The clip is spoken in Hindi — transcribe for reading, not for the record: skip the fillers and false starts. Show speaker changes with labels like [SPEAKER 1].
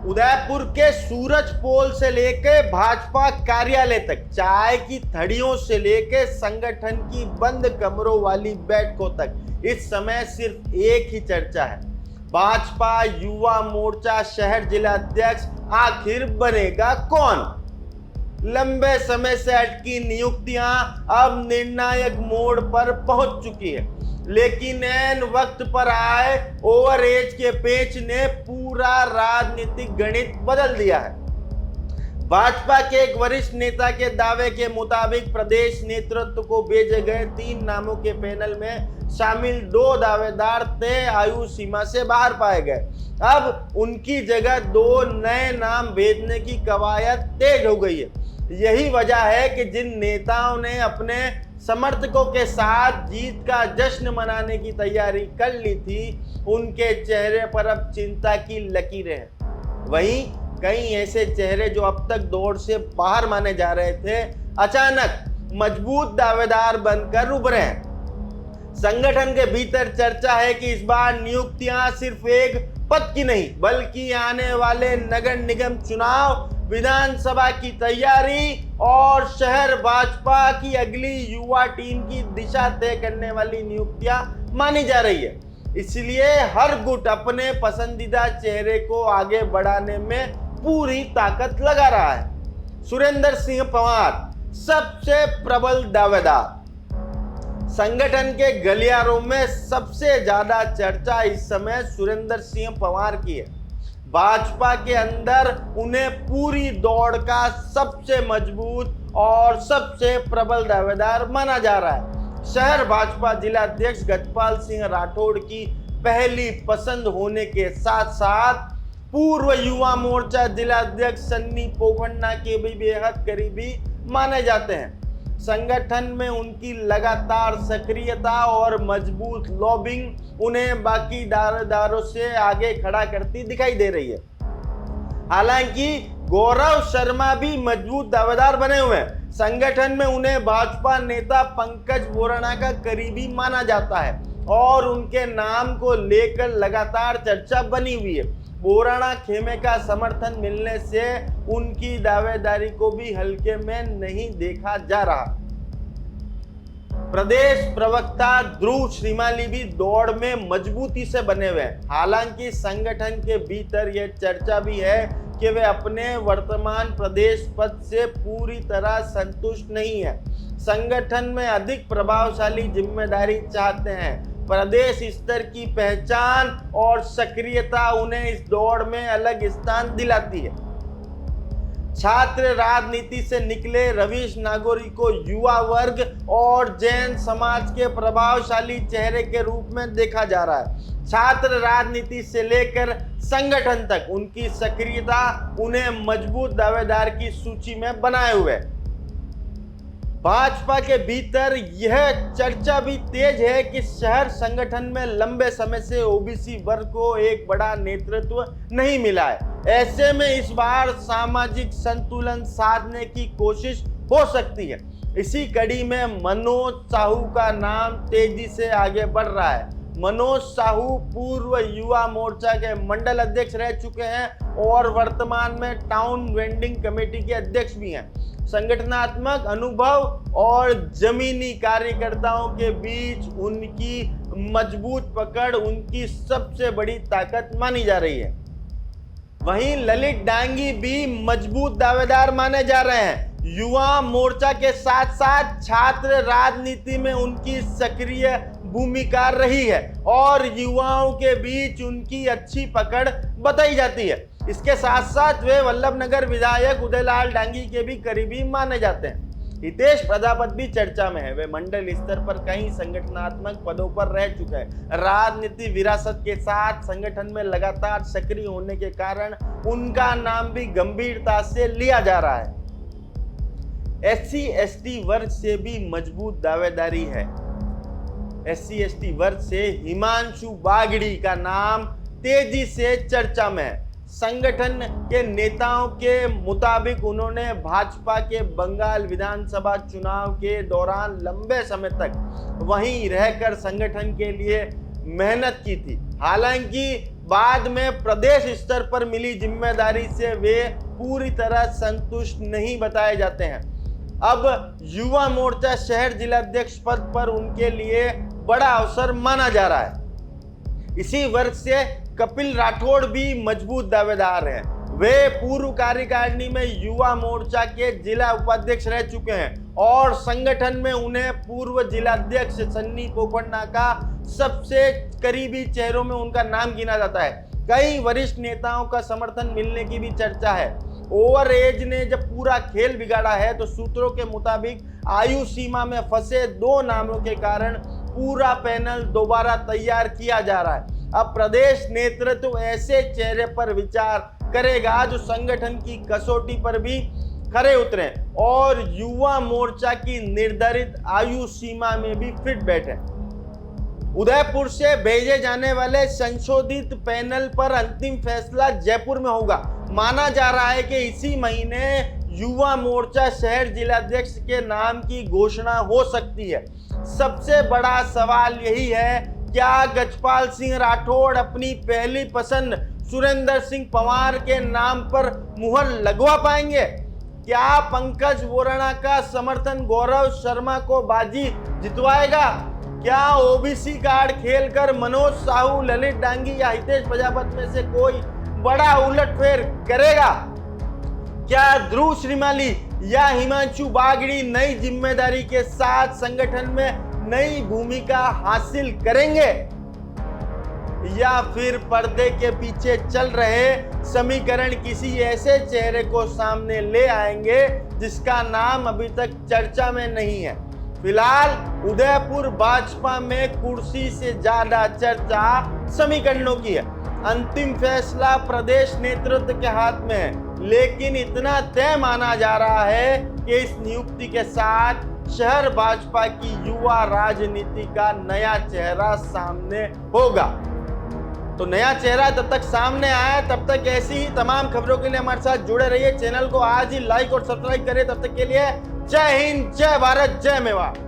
[SPEAKER 1] उदयपुर के सूरज पोल से लेके भाजपा कार्यालय तक, चाय की थड़ियों से लेके संगठन की बंद कमरों वाली बैठकों तक इस समय सिर्फ एक ही चर्चा है। भाजपा युवा मोर्चा शहर जिला अध्यक्ष आखिर बनेगा कौन? लंबे समय से अटकी नियुक्तियां अब निर्णायक मोड़ पर पहुंच चुकी है, लेकिन ऐन वक्त पर आए ओवरएज के पेच ने पूरा राजनीतिक गणित बदल दिया है। भाजपा के एक वरिष्ठ नेता के दावे के मुताबिक प्रदेश नेतृत्व को भेजे गए 3 नामों के पैनल में शामिल 2 दावेदार तय आयु सीमा से बाहर पाए गए। अब उनकी जगह 2 नए नाम भेजने की कवायद तेज हो गई है। यही वजह है कि जिन नेताओं ने अपने समर्थकों के साथ जीत का जश्न मनाने की तैयारी कर ली थी, उनके चेहरे पर अब चिंता की लकीरें हैं। वहीं कई ऐसे चेहरे जो अब तक दौड़ से बाहर माने जा रहे थे, अचानक मजबूत दावेदार बनकर उभरे हैं। संगठन के भीतर चर्चा है कि इस बार नियुक्तियां सिर्फ एक पद की नहीं, बल्कि आने वाले नगर निगम चुनाव, विधानसभा की तैयारी और शहर भाजपा की अगली युवा टीम की दिशा तय करने वाली नियुक्तियां मानी जा रही है। इसलिए हर गुट अपने पसंदीदा चेहरे को आगे बढ़ाने में पूरी ताकत लगा रहा है। सुरेंद्र सिंह पंवार सबसे प्रबल दावेदार। संगठन के गलियारों में सबसे ज्यादा चर्चा इस समय सुरेंद्र सिंह पंवार की है। भाजपा के अंदर उन्हें पूरी दौड़ का सबसे मजबूत और सबसे प्रबल दावेदार माना जा रहा है। शहर भाजपा जिला अध्यक्ष गजपाल सिंह राठौड़ की पहली पसंद होने के साथ साथ पूर्व युवा मोर्चा जिला अध्यक्ष सन्नी पोखन्ना के भी बेहद करीबी माने जाते हैं। संगठन में उनकी लगातार सक्रियता और मजबूत लॉबिंग उन्हें बाकी दावेदारों से आगे खड़ा करती दिखाई दे रही है। हालांकि गौरव शर्मा भी मजबूत दावेदार बने हुए हैं। संगठन में उन्हें भाजपा नेता पंकज बोराना का करीबी माना जाता है और उनके नाम को लेकर लगातार चर्चा बनी हुई है। बोराना खेमे का समर्थन मिलने से उनकी दावेदारी को भी हल्के में नहीं देखा जा रहा। प्रदेश प्रवक्ता ध्रुव श्रीमाली भी दौड़ में मजबूती से बने हुए हैं। हालांकि संगठन के भीतर यह चर्चा भी है कि वे अपने वर्तमान प्रदेश पद से पूरी तरह संतुष्ट नहीं है। संगठन में अधिक प्रभावशाली जिम्मेदारी चाहते हैं। प्रदेश स्तर की पहचान और सक्रियता उन्हें इस दौड़ में अलग स्थान दिलाती है। छात्र राजनीति से निकले रवीश नागोरी को युवा वर्ग और जैन समाज के प्रभावशाली चेहरे के रूप में देखा जा रहा है। छात्र राजनीति से लेकर संगठन तक उनकी सक्रियता उन्हें मजबूत दावेदार की सूची में बनाए हुए। भाजपा के भीतर यह चर्चा भी तेज है कि शहर संगठन में लंबे समय से ओबीसी वर्ग को एक बड़ा नेतृत्व नहीं मिला है। ऐसे में इस बार सामाजिक संतुलन साधने की कोशिश हो सकती है। इसी कड़ी में मनोज साहू का नाम तेजी से आगे बढ़ रहा है। मनोज साहू पूर्व युवा मोर्चा के मंडल अध्यक्ष रह चुके हैं और वर्तमान में टाउन वेंडिंग कमेटी के अध्यक्ष भी हैं। संगठनात्मक अनुभव और जमीनी कार्यकर्ताओं के बीच उनकी मजबूत पकड़ उनकी सबसे बड़ी ताकत मानी जा रही है। वहीं ललित डांगी भी मजबूत दावेदार माने जा रहे हैं। युवा मोर्चा के साथ साथ छात्र राजनीति में उनकी सक्रिय भूमिका रही है और युवाओं के बीच उनकी अच्छी पकड़ बताई जाती है। इसके साथ साथ वे वल्लभनगर विधायक उदयलाल डांगी के भी करीबी माने जाते हैं। हितेश प्रजापति भी चर्चा में है। वे मंडल स्तर पर कई संगठनात्मक पदों पर रह चुके हैं। राजनीति विरासत के साथ संगठन में लगातार सक्रिय होने के कारण उनका नाम भी गंभीरता से लिया जा रहा है। SC/ST वर्ग से भी मजबूत दावेदारी है। SC/ST वर्ग से हिमांशु बागड़ी का नाम तेजी से चर्चा में है। संगठन के नेताओं के मुताबिक उन्होंने भाजपा के बंगाल विधानसभा चुनाव के दौरान लंबे समय तक वहीं रहकर संगठन के लिए मेहनत की थी। हालांकि बाद में प्रदेश स्तर पर मिली जिम्मेदारी से वे पूरी तरह संतुष्ट नहीं बताए जाते हैं। अब युवा मोर्चा शहर जिलाध्यक्ष पद पर उनके लिए बड़ा अवसर माना जा रहा है। इसी वर्ग से कपिल राठौड़ भी मजबूत दावेदार हैं। वे पूर्व कार्यकारिणी में युवा मोर्चा के जिला उपाध्यक्ष रह चुके हैं और संगठन में उन्हें पूर्व जिलाध्यक्ष सन्नी पोपन्ना का सबसे करीबी चेहरों में उनका नाम गिना जाता है। कई वरिष्ठ नेताओं का समर्थन मिलने की भी चर्चा है। ओवर एज ने जब पूरा खेल बिगाड़ा है तो सूत्रों के मुताबिक आयु सीमा में फंसे 2 नामों के कारण पूरा पैनल दोबारा तैयार किया जा रहा है। अब प्रदेश नेतृत्व ऐसे चेहरे पर विचार करेगा जो संगठन की कसौटी पर भी खरे उतरे और युवा मोर्चा की निर्धारित आयु सीमा में भी फिट बैठे। उदयपुर से भेजे जाने वाले संशोधित पैनल पर अंतिम फैसला जयपुर में होगा। माना जा रहा है कि इसी महीने युवा मोर्चा शहर जिलाध्यक्ष के नाम की घोषणा हो सकती है। सबसे बड़ा सवाल यही है, क्या गजपाल सिंह राठौड़ अपनी पहली पसंद सुरेंद्र सिंह पंवार के नाम पर मुहर लगवा पाएंगे? क्या पंकज बोराणा का समर्थन गौरव शर्मा को बाजी जितवाएगा? क्या ओबीसी कार्ड खेलकर मनोज साहू, ललित डांगी या हितेश प्रजापत में से कोई बड़ा उलटफेर करेगा? क्या ध्रुव श्रीमाली या हिमांशु बागड़ी नई जिम्मेदारी के साथ संगठन में नई भूमिका हासिल करेंगे या फिर पर्दे के पीछे चल रहे समीकरण किसी ऐसे चेहरे को सामने ले आएंगे जिसका नाम अभी तक चर्चा में नहीं है? फिलहाल उदयपुर भाजपा में कुर्सी से ज्यादा चर्चा समीकरणों की है। अंतिम फैसला प्रदेश नेतृत्व के हाथ में है, लेकिन इतना तय माना जा रहा है कि इस नियुक्ति के साथ शहर भाजपा की युवा राजनीति का नया चेहरा सामने होगा। तो नया चेहरा तब तक सामने आया, तब तक ऐसी ही तमाम खबरों के लिए हमारे साथ जुड़े रहिए। चैनल को आज ही लाइक और सब्सक्राइब करें। तब तक के लिए जय हिंद, जय भारत, जय मेवाड़।